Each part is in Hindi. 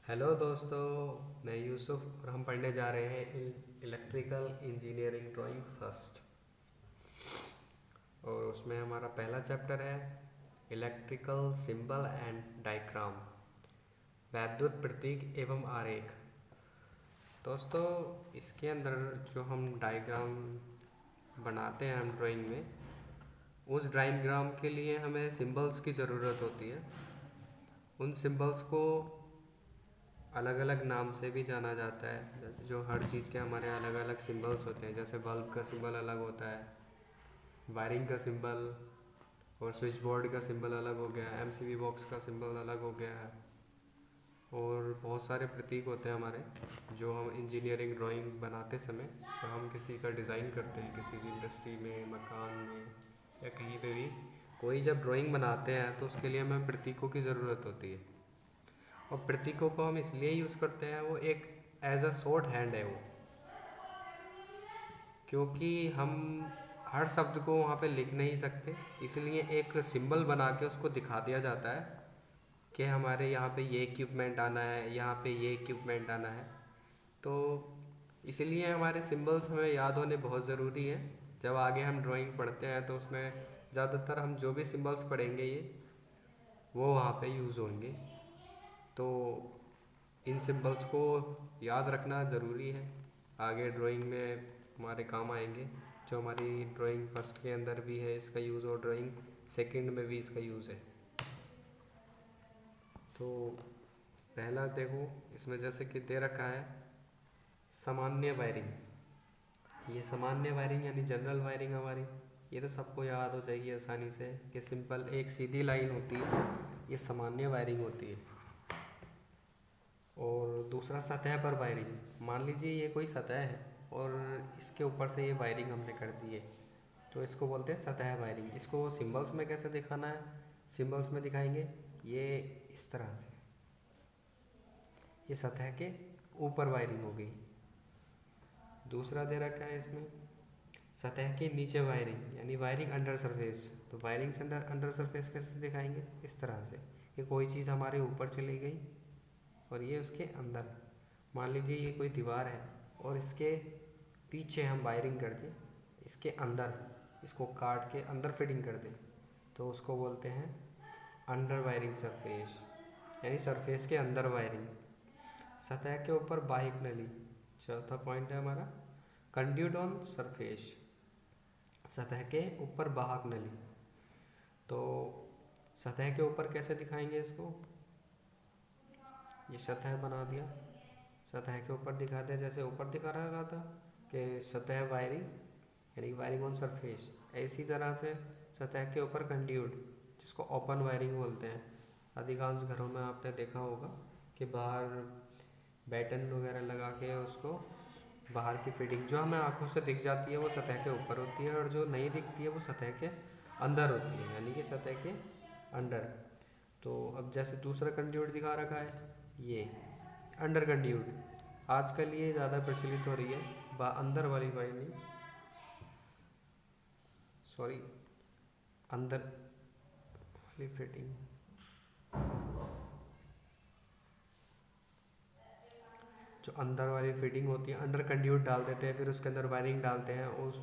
हेलो दोस्तों, मैं यूसुफ और हम पढ़ने जा रहे हैं इलेक्ट्रिकल इंजीनियरिंग ड्राइंग फर्स्ट। और उसमें हमारा पहला चैप्टर है इलेक्ट्रिकल सिंबल एंड डायग्राम, वैद्युत प्रतीक एवं आरेख। दोस्तों, इसके अंदर जो हम डायग्राम बनाते हैं हम ड्राइंग में, उस डायग्राम के लिए हमें सिंबल्स की ज़रूरत होती है। उन सिंबल्स को अलग अलग नाम से भी जाना जाता है। जो हर चीज़ के हमारे अलग अलग सिंबल्स होते हैं, जैसे बल्ब का सिंबल अलग होता है, वायरिंग का सिंबल और स्विच बोर्ड का सिंबल अलग हो गया, एमसीबी बॉक्स का सिंबल अलग हो गया है। और बहुत सारे प्रतीक होते हैं हमारे, जो हम इंजीनियरिंग ड्राइंग बनाते समय जब हम किसी का डिज़ाइन करते हैं, किसी भी इंडस्ट्री में, मकान में या कहीं पे भी कोई जब ड्राइंग बनाते हैं तो उसके लिए हमें प्रतीकों की ज़रूरत होती है। और प्रतीकों को हम इसलिए यूज़ करते हैं, वो एक एज अ शॉर्ट हैंड है वो, क्योंकि हम हर शब्द को वहाँ पे लिख नहीं सकते, इसलिए एक सिंबल बना के उसको दिखा दिया जाता है कि हमारे यहाँ पे ये इक्विपमेंट आना है, यहाँ पे ये इक्विपमेंट आना है। तो इसलिए हमारे सिंबल्स हमें याद होने बहुत ज़रूरी है। जब आगे हम ड्राइंग पढ़ते हैं तो उसमें ज़्यादातर हम जो भी सिंबल्स पढ़ेंगे वो वहाँ पे यूज़ होंगे। तो इन सिंबल्स को याद रखना ज़रूरी है, आगे ड्राइंग में हमारे काम आएंगे। जो हमारी ड्राइंग फर्स्ट के अंदर भी है इसका यूज़, और ड्राइंग सेकंड में भी इसका यूज़ है। तो पहला देखो, इसमें जैसे कि दे रखा है सामान्य वायरिंग। ये सामान्य वायरिंग यानी जनरल वायरिंग हमारी, ये तो सबको याद हो जाएगी आसानी से कि सिंपल एक सीधी लाइन होती है, ये सामान्य वायरिंग होती है। और दूसरा सतह पर वायरिंग, मान लीजिए ये कोई सतह है और इसके ऊपर से ये वायरिंग हमने कर दी है, तो इसको बोलते हैं सतह वायरिंग। इसको सिंबल्स में कैसे दिखाना है, सिंबल्स में दिखाएंगे ये इस तरह से, ये सतह के ऊपर वायरिंग हो गई। दूसरा दे रखा है इसमें सतह के नीचे वायरिंग, यानी वायरिंग अंडर सरफेस। तो वायरिंग अंडर सरफेस कैसे दिखाएंगे, इस तरह से कि कोई चीज़ हमारे ऊपर चली गई और ये उसके अंदर, मान लीजिए ये कोई दीवार है और इसके पीछे हम वायरिंग कर दें, इसके अंदर इसको काट के अंदर फिटिंग कर दें, तो उसको बोलते हैं अंडर वायरिंग सरफेस, यानी सरफेस के अंदर वायरिंग। सतह के ऊपर बाह्य नली, चौथा पॉइंट है हमारा कंड्यूट ऑन सरफेस, सतह के ऊपर बाहक नली। तो सतह के ऊपर कैसे दिखाएंगे इसको, ये सतह बना दिया, सतह के ऊपर दिखा दिया, जैसे ऊपर दिखा रहा था कि सतह वायरिंग यानी वायरिंग ऑन सरफेस। इसी तरह से सतह के ऊपर कंड्यूट, जिसको ओपन वायरिंग बोलते हैं। अधिकांश घरों में आपने देखा होगा कि बाहर बैटन वगैरह लगा के उसको बाहर की फिटिंग जो हमें आंखों से दिख जाती है वो सतह के ऊपर होती है, और जो नहीं दिखती है वो सतह के अंदर होती है, यानी कि सतह के अंडर। तो अब जैसे दूसरा कंड्यूट दिखा रखा है, ये अंडर कंड्यूट आजकल ये ज़्यादा प्रचलित हो रही है, अंदर वाली वायरिंग, सॉरी अंदर वाली फिटिंग। जो अंदर वाली फिटिंग होती है, अंडर कंड्यूट डाल देते हैं, फिर उसके अंदर वायरिंग डालते हैं, उस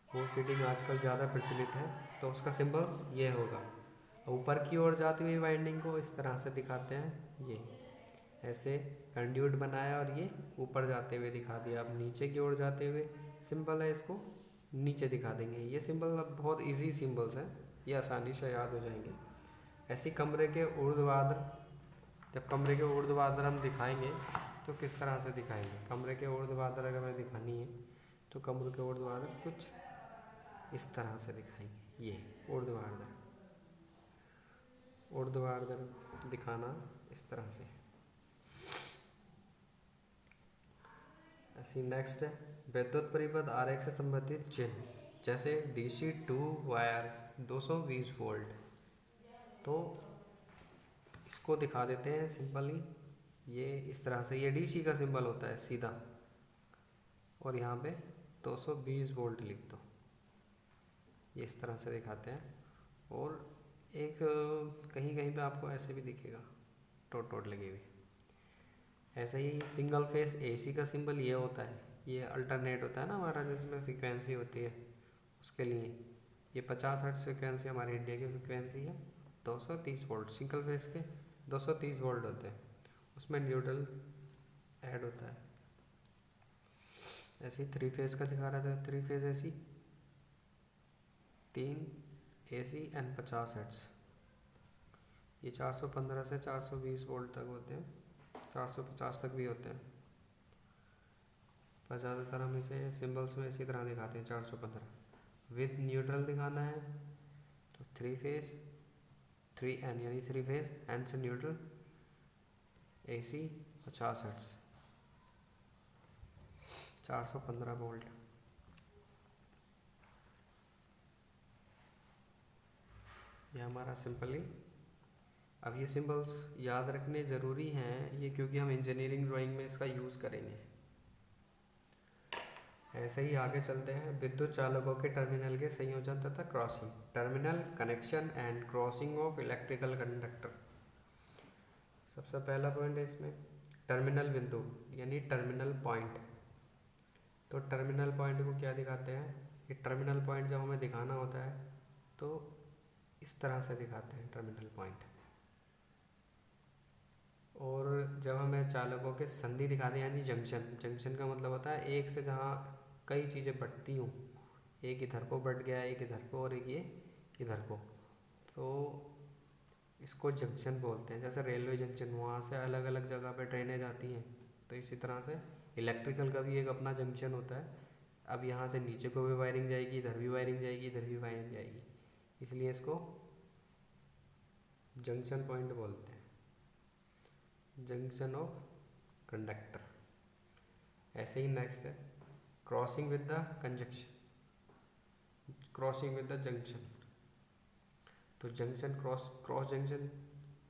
वो फिटिंग आजकल ज़्यादा प्रचलित है। तो उसका सिंबल्स ये होगा, ऊपर की ओर जाती हुई वाइंडिंग को इस तरह से दिखाते हैं, ये ऐसे कंड्यूट बनाया और ये ऊपर जाते हुए दिखा दिया। अब नीचे की ओर जाते हुए सिंबल है, इसको नीचे दिखा देंगे। ये सिंबल अब बहुत इजी सिंबल्स हैं, ये आसानी से याद हो जाएंगे। ऐसे कमरे के ऊर्ध्वाधर, जब कमरे के ऊर्ध्वाधर हम दिखाएंगे तो किस तरह से दिखाएंगे, कमरे के ऊर्ध्वाधर अगर हमें दिखानी है तो कमरे के ऊर्ध्वाधर कुछ इस तरह से दिखाएंगे, ये ऊर्ध्वाधर, ऊर्ध्वाधर दिखाना इस तरह से। ऐसी नेक्स्ट है विद्युत परिपथ आरेख से संबंधित चिन्ह, जैसे DC 2 वायर 220 वोल्ट। तो इसको दिखा देते हैं सिंपली, ये इस तरह से, ये DC का सिंबल होता है सीधा, और यहाँ पे 220 वोल्ट लिख दो, ये इस तरह से दिखाते हैं। और एक कहीं कहीं पे आपको ऐसे भी दिखेगा, डॉट डॉट लगे हुए, ऐसे ही सिंगल फेस एसी का सिंबल ये होता है, ये अल्टरनेट होता है ना हमारा, जिसमें फ्रिक्वेंसी होती है उसके लिए। ये 50 हर्ट्ज फ्रिक्वेंसी हमारे इंडिया की फ्रिक्वेंसी है। 230 वोल्ट सिंगल फेस के 230 वोल्ट होते हैं, उसमें न्यूट्रल ऐड होता है। ऐसे ही 3 फेस का दिखा रहा था, 3 phase AC, 3 AC and 50 hertz. ये 415 से 420 वोल्ट तक होते हैं, 450 तक भी होते हैं, पर ज़्यादातर हम इसे सिंबल्स में इसी तरह दिखाते हैं 415। विद न्यूट्रल दिखाना है तो 3 फेस 3N यानी 3 फेस N से न्यूट्रल, एसी 50 हर्ट्ज, 415 वोल्ट। ये हमारा सिंपली, अब ये सिंबल्स याद रखने ज़रूरी हैं ये, क्योंकि हम इंजीनियरिंग ड्राइंग में इसका यूज़ करेंगे। ऐसे ही आगे चलते हैं। विद्युत चालकों के टर्मिनल के संयोजन तथा crossing, terminal connection and crossing of electrical conductor. सबसे पहला पॉइंट है इसमें टर्मिनल बिंदु यानी टर्मिनल पॉइंट। तो टर्मिनल पॉइंट को क्या दिखाते हैं, ये टर्मिनल पॉइंट जब हमें दिखाना होता है तो इस तरह से दिखाते हैं टर्मिनल पॉइंट। और जब हमें चालकों के संधि दिखाते हैं यानी जंक्शन, जंक्शन का मतलब होता है एक से जहाँ कई चीज़ें बढ़ती हूँ, एक इधर को बढ़ गया, एक इधर को और एक ये इधर को, तो इसको जंक्शन बोलते हैं। जैसे रेलवे जंक्शन, वहाँ से अलग अलग जगह पे ट्रेनें जाती हैं, तो इसी तरह से इलेक्ट्रिकल का भी एक अपना जंक्शन होता है। अब यहाँ से नीचे को भी वायरिंग जाएगी, इधर भी वायरिंग जाएगी, इधर भी वायरिंग जाएगी, इसलिए इसको जंक्शन पॉइंट बोलते हैं, जंक्शन ऑफ कंडक्टर। ऐसे ही नेक्स्ट है crossing with the conjunction, crossing with the junction. तो जंक्शन क्रॉस जंक्शन,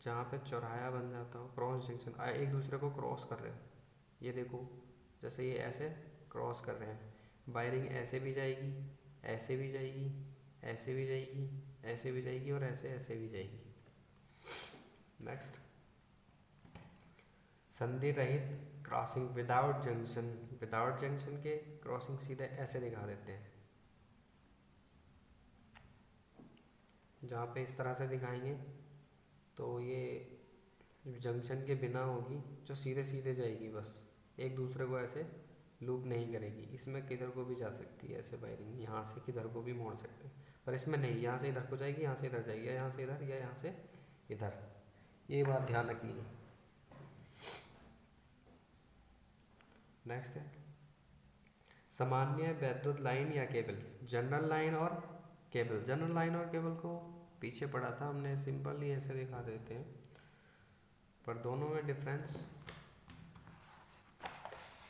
जहाँ पे चौराहा बन जाता हो, क्रॉस जंक्शन, एक दूसरे को क्रॉस कर रहे हो, ये देखो जैसे ये ऐसे क्रॉस कर रहे हैं, वायरिंग ऐसे भी जाएगी, ऐसे भी जाएगी, ऐसे भी जाएगी, ऐसे भी जाएगी और ऐसे ऐसे भी जाएगी। नेक्स्ट संधि रहित crossing without junction, without junction के क्रॉसिंग सीधे ऐसे दिखा देते हैं, जहाँ पे इस तरह से दिखाएंगे तो ये जंक्शन के बिना होगी, जो सीधे सीधे जाएगी, बस एक दूसरे को ऐसे लूप नहीं करेगी। इसमें किधर को भी जा सकती है ऐसे वायरिंग, यहाँ से किधर को भी मोड़ सकते हैं, पर इसमें नहीं, यहाँ से इधर को जाएगी, यहाँ से इधर जाएगी, या यहाँ से इधर या यहाँ से इधर, ये बात ध्यान रखनी है। नेक्स्ट है सामान्य वैद्युत लाइन या केबल, जनरल लाइन और केबल। जनरल लाइन और केबल को पीछे पढ़ा था हमने, सिंपल ही ऐसे दिखा देते हैं, पर दोनों में डिफरेंस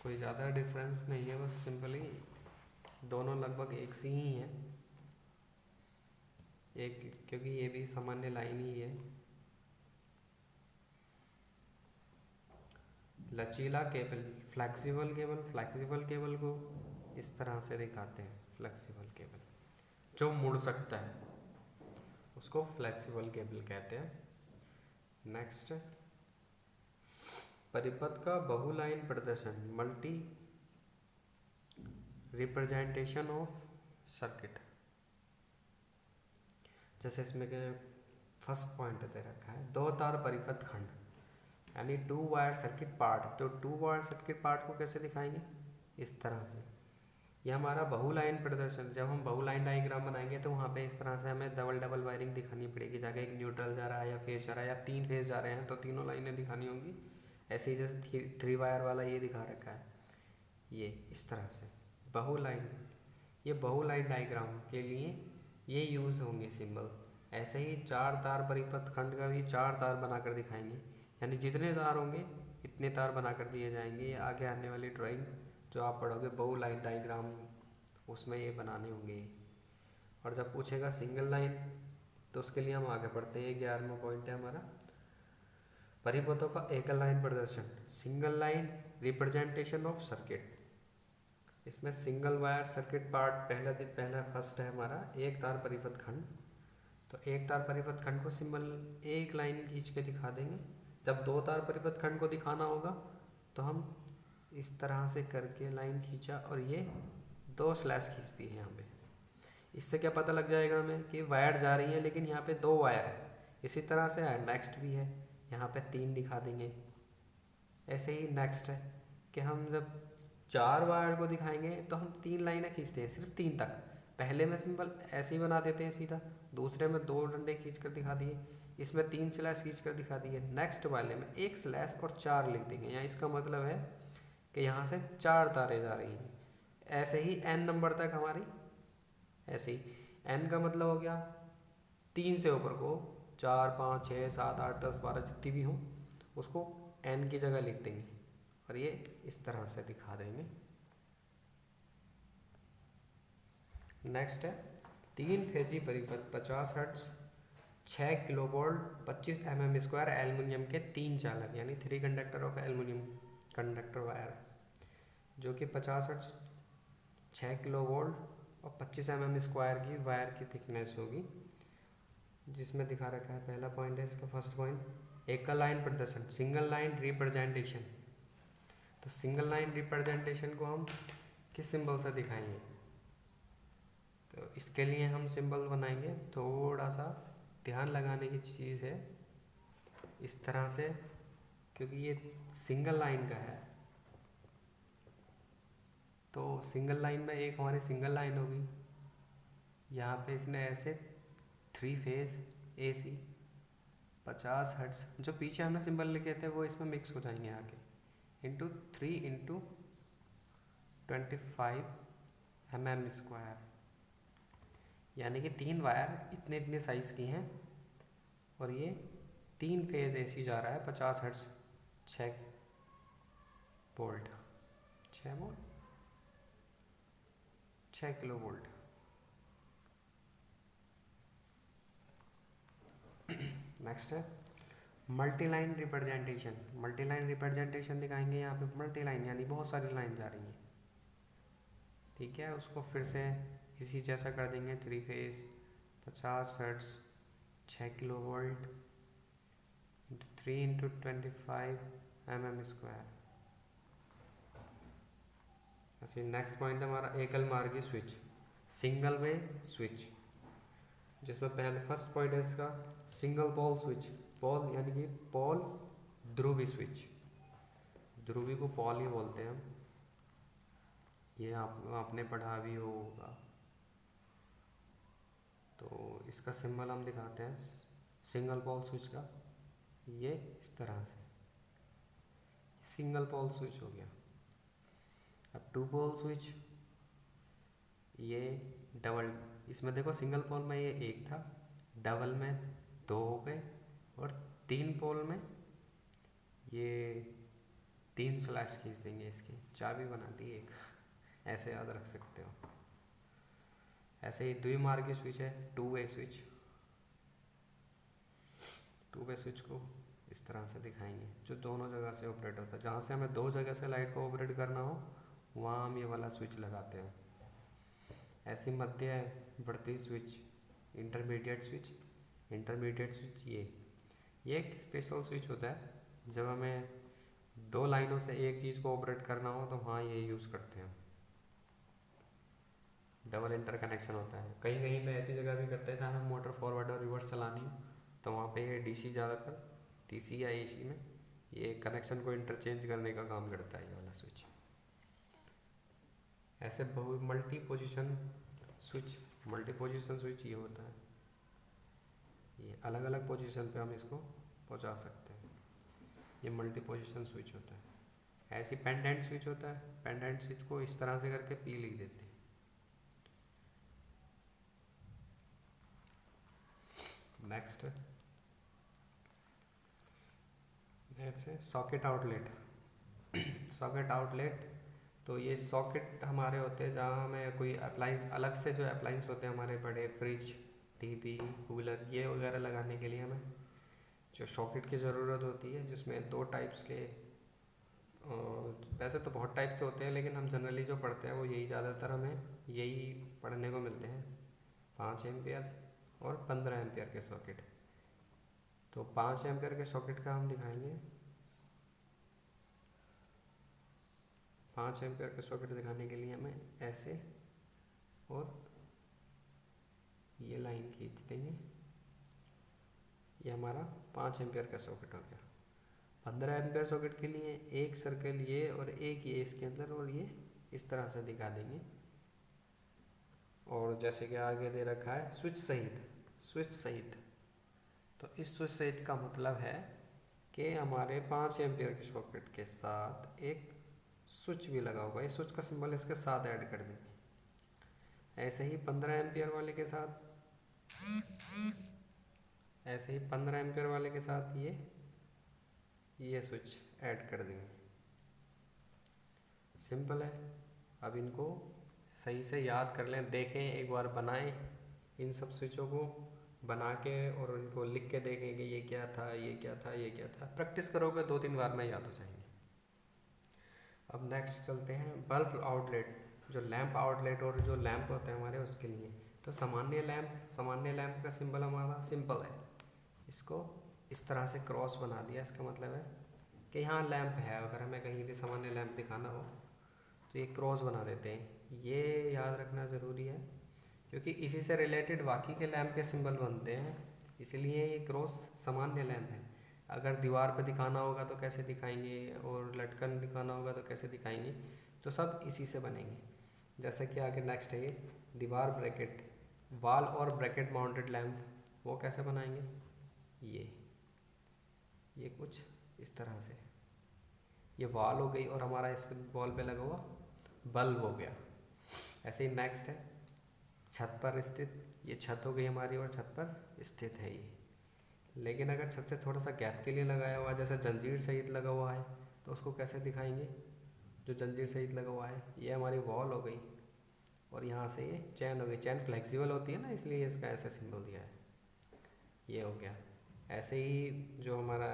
कोई ज़्यादा डिफरेंस नहीं है, बस सिंपली दोनों लगभग एक सी ही हैं, एक क्योंकि ये भी सामान्य लाइन ही है। लचीला cable, flexible cable, flexible cable को इस तरह से दिखाते हैं, फ्लेक्सिबल केबल जो मुड़ सकता है उसको फ्लेक्सिबल केबल कहते हैं। नेक्स्ट परिपथ का बहुलाइन प्रदर्शन, मल्टी रिप्रेजेंटेशन ऑफ सर्किट। जैसे इसमें के फर्स्ट पॉइंट दे रखा है दो तार परिपथ खंड यानी 2 वायर सर्किट पार्ट। तो 2 वायर सर्किट पार्ट को कैसे दिखाएंगे, इस तरह से। ये हमारा बहुलाइन प्रदर्शन, जब हम बहुलाइन डायग्राम बनाएंगे तो वहाँ पे इस तरह से हमें डबल डबल वायरिंग दिखानी पड़ेगी, जाके एक न्यूट्रल जा रहा है या फेज जा रहा है या 3 फेज जा रहे हैं तो तीनों लाइनें दिखानी होंगी। ऐसे ही जैसे 3 वायर वाला ये दिखा रखा है, ये इस तरह से बहुलाइन, ये बहुलाइन डायग्राम के लिए ये यूज़ होंगे सिंबल। ऐसे ही 4 तार परिपथ खंड का भी 4 तार बनाकर दिखाएंगे, यानी जितने तार होंगे इतने तार बनाकर दिए जाएंगे। ये आगे आने वाली ड्राइंग जो आप पढ़ोगे बहुलाइन डायग्राम, उसमें ये बनाने होंगे। और जब पूछेगा सिंगल लाइन तो उसके लिए हम आगे पढ़ते हैं, 11वां पॉइंट है हमारा परिपथों का एकल लाइन प्रदर्शन, single line representation of circuit. इसमें सिंगल वायर सर्किट पार्ट पहला फर्स्ट है हमारा, एक तार परिपथ खंड। तो एक तार परिपथ खंड को सिंबल एक लाइन खींच के दिखा देंगे। जब 2 तार परिपथ खंड को दिखाना होगा तो हम इस तरह से करके लाइन खींचा और ये 2 स्लैश खींच दी है यहाँ पे। इससे क्या पता लग जाएगा हमें कि वायर जा रही है, लेकिन यहाँ पे 2 वायर है। इसी तरह से नेक्स्ट भी है, यहाँ पे 3 दिखा देंगे। ऐसे ही नेक्स्ट है कि हम जब 4 वायर को दिखाएंगे तो हम 3 लाइनें खींचते हैं, सिर्फ 3 तक। पहले में सिंपल ऐसे ही बना देते हैं सीधा, दूसरे में 2 डंडे खींच कर दिखा दिए, इसमें 3 स्लैश खींच कर दिखा दिए। नेक्स्ट वाले में 1 स्लैश और 4 लिख देंगे। यहाँ इसका मतलब है कि यहाँ से 4 तारें जा रही हैं। ऐसे ही n नंबर तक हमारी, ऐसे ही n का मतलब हो गया 3 से ऊपर को 4 5 6 7 8 10 12 जितनी भी हों उसको n की जगह लिख देंगे और ये इस तरह से दिखा देंगे। नेक्स्ट है 3 फेजी परिपथ 50 हर्ट्ज 6 किलोवोल्ट 25 mm² एल्युमिनियम के 3 चालक, यानी 3 conductor of aluminium conductor wire, जो कि 50 हर्ट्ज 6 किलोवोल्ट और 25 mm² की वायर की थिकनेस होगी, जिसमें दिखा रखा है। पहला पॉइंट है इसका, फर्स्ट पॉइंट एकल लाइन प्रदर्शन, सिंगल लाइन रिप्रेजेंटेशन। तो सिंगल लाइन रिप्रेजेंटेशन को हम किस सिंबल से दिखाएंगे? तो इसके लिए हम सिंबल बनाएंगे, थोड़ा सा ध्यान लगाने की चीज़ है इस तरह से, क्योंकि ये सिंगल लाइन का है। तो सिंगल लाइन में एक हमारी सिंगल लाइन होगी, यहाँ पे इसने ऐसे 3 फेज AC 50 हर्ट्ज, जो पीछे हमने सिंबल लिखे थे वो इसमें मिक्स हो जाएंगे आके, इंटू 3 इंटू 25 mm², यानी कि 3 वायर इतने इतने साइज़ की हैं और ये 3 फेज AC जा रहा है 50 hertz 6 volt 6 kilovolt. Next है multi line representation. Multi line representation दिखाएंगे, यहाँ पे मल्टी लाइन यानी बहुत सारी लाइन जा रही हैं, ठीक है। उसको फिर से इसी जैसा कर देंगे, 3 phase 50 hertz 6 kilo volt 3 into 25 mm²। ऐसे नेक्स्ट पॉइंट है हमारा एकल मार्गी स्विच, सिंगल वे स्विच, जिसमें पहले फर्स्ट पॉइंट है इसका सिंगल पोल स्विच। पोल यानी कि पोल ध्रुवी स्विच, ध्रुवी को पोल ही बोलते हैं हम, ये आपने पढ़ा भी होगा। तो इसका सिंबल हम दिखाते हैं सिंगल पोल स्विच का, ये इस तरह से सिंगल पोल स्विच हो गया। अब 2 पोल स्विच, ये डबल, इसमें देखो सिंगल पोल में ये 1 था, डबल में 2 हो गए, और 3 पोल में ये 3 स्लैश खींच देंगे, इसकी चाबी बना दी एक, ऐसे याद रख सकते हो। ऐसे ही द्विमार्गी स्विच है, 2 वे स्विच। 2 वे स्विच को इस तरह से दिखाएंगे, जो दोनों जगह से ऑपरेट होता है। जहाँ से हमें 2 जगह से लाइट को ऑपरेट करना हो वहाँ हम ये वाला स्विच लगाते हैं। ऐसी मध्यवर्ती switch, intermediate switch. Intermediate switch ये एक स्पेशल स्विच होता है, जब हमें 2 लाइनों से एक चीज़ को ऑपरेट करना हो तो वहाँ ये यूज़ करते हैं। डबल इंटर कनेक्शन होता है, कहीं कहीं पे ऐसी जगह भी करते हैं जहाँ हमें मोटर फॉरवर्ड और रिवर्स चलानी हो, तो वहाँ पे ये DC, ज़्यादातर DC या AC में ये कनेक्शन को इंटरचेंज करने का काम करता है ये वाला स्विच। ऐसे बहुत multi position switch, multi position switch ये होता है, ये अलग अलग पोजीशन पे हम इसको पहुंचा सकते हैं, ये मल्टी पोजीशन स्विच होता है। ऐसी पेंडेंट स्विच होता है, पेंडेंट स्विच को इस तरह से करके P लिख देते हैं। नेक्स्ट है सॉकेट आउटलेट। सॉकेट आउटलेट, तो ये सॉकेट हमारे होते हैं जहाँ हमें कोई अप्लाइंस, अलग से जो अप्लाइंस होते हैं हमारे बड़े फ्रिज, टीवी, कूलर ये वगैरह लगाने के लिए हमें जो सॉकेट की ज़रूरत होती है, जिसमें 2 टाइप्स के, वैसे तो बहुत टाइप के होते हैं लेकिन हम जनरली जो पढ़ते हैं वो यही, ज़्यादातर हमें यही पढ़ने को मिलते हैं, 5 एम्पियर और 15 एम्पियर के सॉकेट। तो 5 एम्पियर के सॉकेट का हम दिखाएंगे, 5 एम्पियर का सॉकेट दिखाने के लिए हमें ऐसे और ये लाइन खींच देंगे। ये हमारा 5 एम्पियर का सॉकेट हो गया। 15 एम्पियर सॉकेट के लिए एक सर्कल ये और एक ये इसके अंदर, और ये इस तरह से दिखा देंगे। और जैसे कि आगे दे रखा है स्विच सहित, तो इस स्विच सहित का मतलब है कि हमारे 5 एम्पियर के सॉकेट के साथ एक स्विच भी लगा होगा। इस स्विच का सिंबल इसके साथ ऐड कर देंगे। ऐसे ही 15 एम्पियर वाले के साथ, ये स्विच ऐड कर देंगे। सिंपल है। अब इनको सही से याद कर लें, देखें एक बार, बनाएं इन सब स्विचों को बना के, और उनको लिख के देखें कि ये क्या था, ये क्या था, ये क्या था। प्रैक्टिस करोगे 2-3 बार में याद हो जाएंगे। अब नेक्स्ट चलते हैं बल्ब आउटलेट, जो लैंप आउटलेट और जो लैंप होते हैं हमारे उसके लिए। तो सामान्य लैंप का सिंबल हमारा सिंपल है। इसको इस तरह से क्रॉस बना दिया। इसका मतलब है कि यहाँ लैंप है। अगर हमें कहीं भी सामान्य लैंप दिखाना हो तो ये क्रॉस बना देते हैं। ये याद रखना ज़रूरी है, क्योंकि इसी से रिलेटेड बाकी के लैंप के सिंबल बनते हैं। इसलिए ये क्रॉस सामान्य लैंप है। अगर दीवार पे दिखाना होगा तो कैसे दिखाएंगे, और लटकन दिखाना होगा तो कैसे दिखाएंगे, तो सब इसी से बनेंगे। जैसे कि आगे नेक्स्ट है ये दीवार ब्रैकेट, वॉल और ब्रैकेट माउंटेड लैंप, वो कैसे बनाएंगे। ये कुछ इस तरह से, ये वॉल हो गई और हमारा इस वॉल पे लगा हुआ बल्ब हो गया। ऐसे ही नेक्स्ट है छत पर स्थित, ये छत हो गई हमारी और छत पर स्थित है ये। लेकिन अगर छत से थोड़ा सा गैप के लिए लगाया हुआ है, जैसे जंजीर सहित लगा हुआ है, तो उसको कैसे दिखाएंगे। जो जंजीर सहित लगा हुआ है ये हमारी वॉल हो गई, और यहाँ से ये चैन हो गई। चैन फ्लेक्सिबल होती है ना, इसलिए इसका ऐसा सिंबल दिया है। ये हो गया। ऐसे ही जो हमारा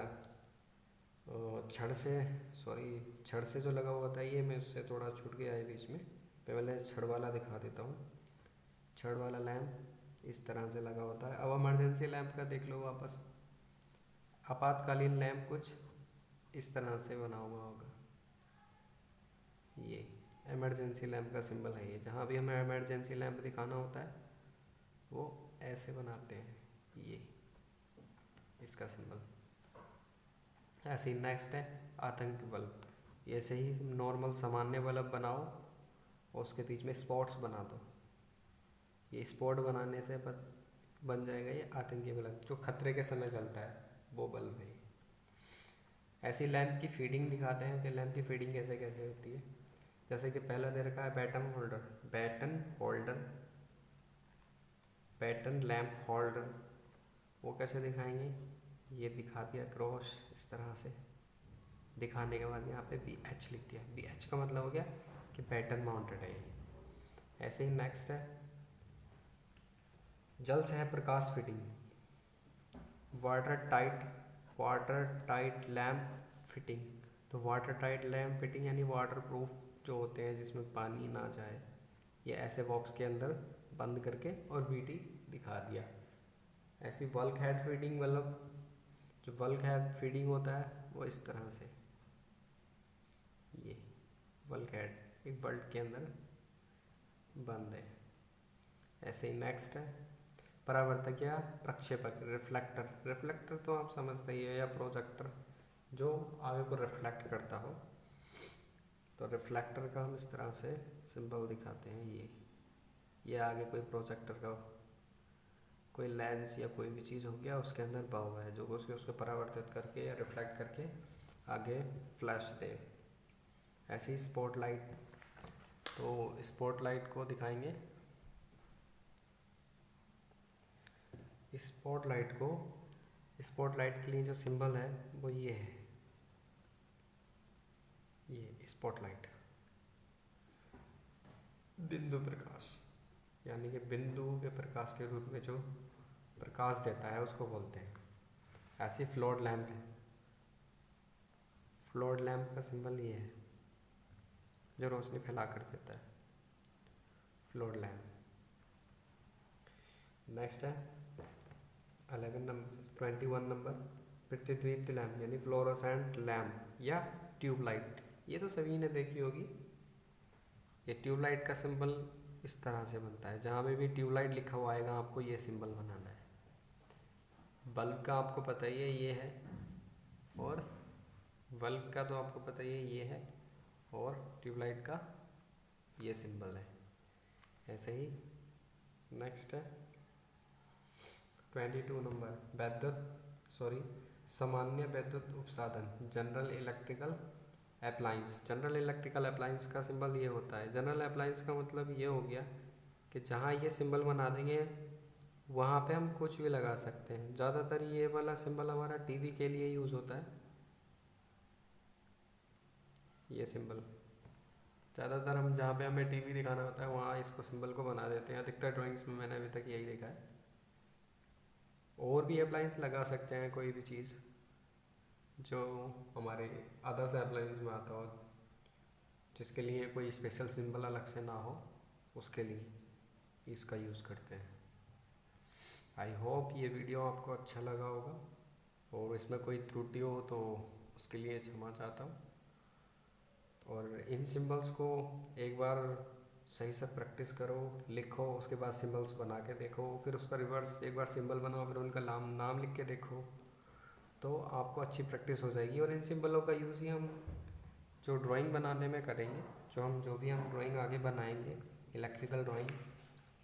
छड़ से जो लगा हुआ था, ये मैं उससे थोड़ा छूट गया है बीच में। पहले छड़ वाला दिखा देता हूँ। छड़ वाला लैंप इस तरह से लगा होता है। अब इमरजेंसी लैंप का देख लो वापस। आपातकालीन लैंप कुछ इस तरह से बना हुआ होगा। ये इमरजेंसी लैंप का सिंबल है। ये जहाँ भी हमें इमरजेंसी लैंप दिखाना होता है वो ऐसे बनाते हैं, ये इसका सिंबल। ऐसे ही नेक्स्ट है आतंकी बल्ब। ऐसे ही नॉर्मल सामान्य बल्ब बनाओ और उसके बीच में स्पॉट्स बना दो। ये स्पॉट बनाने से बन जाएगा ये आतंकी बल्ब, जो खतरे के समय जलता है, वो बल्ब है। ऐसी लैंप की फीडिंग दिखाते हैं कि लैंप की फीडिंग कैसे कैसे होती है। जैसे कि पहला दे रखा है बैटन लैंप होल्डर, वो कैसे दिखाएंगे। ये दिखा दिया क्रॉस इस तरह से। दिखाने के बाद यहाँ पे BH लिख दिया। BH का मतलब हो गया कि बैटन माउंटेड है ये। ऐसे ही नेक्स्ट है जल सह प्रकाश fitting, water tight lamp fitting. तो वाटर टाइट लैंप फिटिंग यानी वाटर प्रूफ जो होते हैं, जिसमें पानी ना जाए, ये ऐसे बॉक्स के अंदर बंद करके और VT दिखा दिया। ऐसी बल्क हेड फीडिंग, मतलब जो बल्क हेड फीडिंग होता है वो इस तरह से, ये बल्क हेड एक बल्ब के अंदर बंद है। ऐसे ही नेक्स्ट है परावर्तक या प्रक्षेपक, रिफ्लेक्टर तो आप समझते ही है, या प्रोजेक्टर जो आगे को रिफ्लेक्ट करता हो। तो रिफ्लेक्टर का हम इस तरह से सिंबल दिखाते हैं। ये आगे कोई प्रोजेक्टर का कोई लेंस या कोई भी चीज़ हो गया, उसके अंदर बल्ब है जो उसको परावर्तित करके या रिफ्लेक्ट करके आगे फ्लैश दे। ऐसे ही स्पॉटलाइट, तो स्पॉटलाइट को दिखाएंगे। स्पॉटलाइट के लिए जो सिंबल है वो ये है, ये स्पॉटलाइट। बिंदु प्रकाश यानी कि बिंदु के प्रकाश के रूप में जो प्रकाश देता है उसको बोलते हैं। ऐसी फ्लोर लैंप है। फ्लोर लैंप का सिंबल ये है जो रोशनी फैला कर देता है, फ्लोर लैंप। नेक्स्ट है 21 नंबर प्रतिद्वीप लैंप यानी फ्लोरोसेंट लैंप या ट्यूबलाइट। ये तो सभी ने देखी होगी, ये ट्यूबलाइट का सिंबल इस तरह से बनता है, जहाँ पे भी ट्यूबलाइट लिखा हुआ आएगा आपको ये सिंबल बनाना है। बल्ब का आपको पता ही है ये है, और बल्ब का तो आपको पता ही है ये है, और ट्यूबलाइट का ये सिंबल है। ऐसे ही नेक्स्ट है 22 नंबर, सामान्य वैद्युत उपसाधन, general electrical appliance. General electrical appliance का सिंबल ये होता है। जनरल अप्लायंस का मतलब ये हो गया कि जहाँ ये सिंबल बना देंगे वहाँ पे हम कुछ भी लगा सकते हैं। ज़्यादातर ये वाला सिंबल हमारा टीवी के लिए यूज़ होता है। ये सिंबल ज़्यादातर हम जहाँ पे हमें टीवी दिखाना होता है वहाँ इसको सिंबल को बना देते हैं। अधिकतर ड्राइंग्स में मैंने अभी तक यही देखा है। और भी अप्लायंस लगा सकते हैं, कोई भी चीज़ जो हमारे अदर्स अप्लायंस में आता हो, जिसके लिए कोई स्पेशल सिंबल अलग से ना हो, उसके लिए इसका यूज़ करते हैं। आई होप ये वीडियो आपको अच्छा लगा होगा, और इसमें कोई त्रुटि हो तो उसके लिए क्षमा चाहता हूँ। और इन सिंबल्स को एक बार सही से प्रैक्टिस करो, लिखो, उसके बाद सिंबल्स बना के देखो, फिर उसका रिवर्स एक बार सिंबल बनाओ, फिर उनका नाम लिख के देखो, तो आपको अच्छी प्रैक्टिस हो जाएगी। और इन सिंबलों का यूज़ ही हम जो ड्राइंग बनाने में करेंगे, जो भी हम ड्राइंग आगे बनाएंगे, इलेक्ट्रिकल ड्राइंग,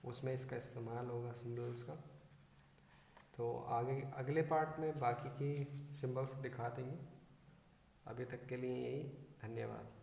उसमें इसका इस्तेमाल होगा सिंबल्स का। तो आगे अगले पार्ट में बाकी की सिंबल्स दिखा देंगे। अभी तक के लिए यही, धन्यवाद।